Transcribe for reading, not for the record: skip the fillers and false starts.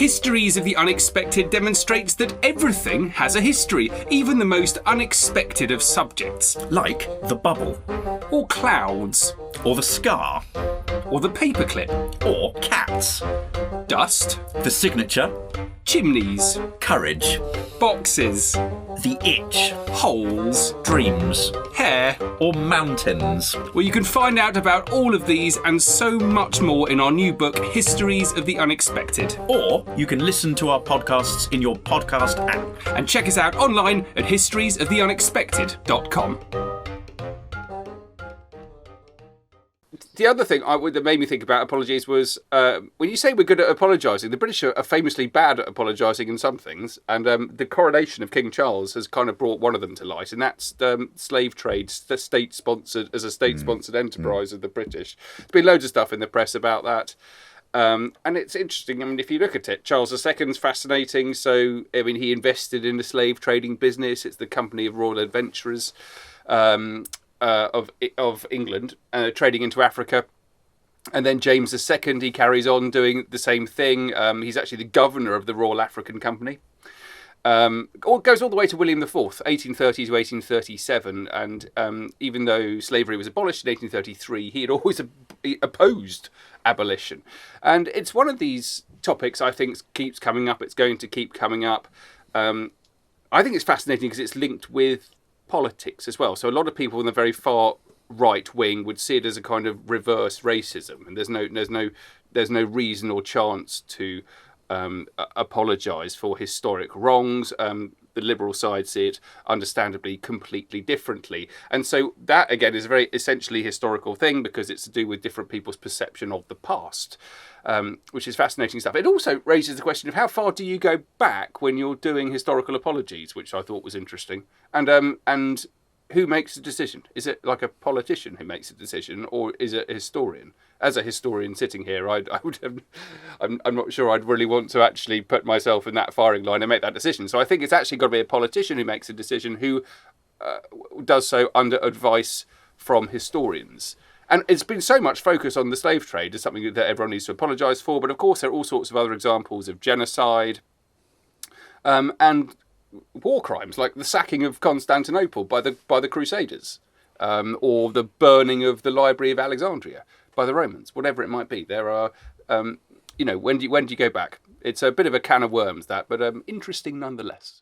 Histories of the Unexpected demonstrates that everything has a history, even the most unexpected of subjects. Like the bubble. Or clouds. Or the scar. Or the paperclip. Or cats. Dust. The signature. Chimneys. Courage. Boxes. The itch. Holes. Dreams. Hair. Or mountains. Well, you can find out about all of these and so much more in our new book, Histories of the Unexpected. Or you can listen to our podcasts in your podcast app. And check us out online at historiesoftheunexpected.com. The other thing that made me think about apologies was when you say we're good at apologising, the British are famously bad at apologising in some things, and the coronation of King Charles has kind of brought one of them to light, and that's the slave trade, the state-sponsored enterprise of the British. There's been loads of stuff in the press about that. And it's interesting. I mean, if you look at it, Charles II's fascinating. So, I mean, he invested in the slave trading business. It's the Company of Royal Adventurers of England, trading into Africa. And then James II, he carries on doing the same thing. He's actually the governor of the Royal African Company. Goes all the way to William IV, 1830 to 1837. And even though slavery was abolished in 1833, he had always opposed abolition. And it's one of these topics I think keeps coming up. It's going to keep coming up. I think it's fascinating because it's linked with politics as well. So a lot of people in the very far right wing would see it as a kind of reverse racism, and there's no reason or chance to apologise for historic wrongs. The Liberal side see it, understandably, completely differently. And so that, again, is a very essentially historical thing because it's to do with different people's perception of the past, which is fascinating stuff. It also raises the question of how far do you go back when you're doing historical apologies, which I thought was interesting. And who makes the decision? Is it like a politician who makes a decision, or is it a historian? As a historian sitting here, I'm not sure I'd really want to actually put myself in that firing line and make that decision. So I think it's actually got to be a politician who makes a decision who does so under advice from historians. And it's been so much focus on the slave trade as something that everyone needs to apologise for. But of course, there are all sorts of other examples of genocide and war crimes, like the sacking of Constantinople by the Crusaders, or the burning of the Library of Alexandria by the Romans, whatever it might be. There are, when do you go back? It's a bit of a can of worms, that, but interesting nonetheless.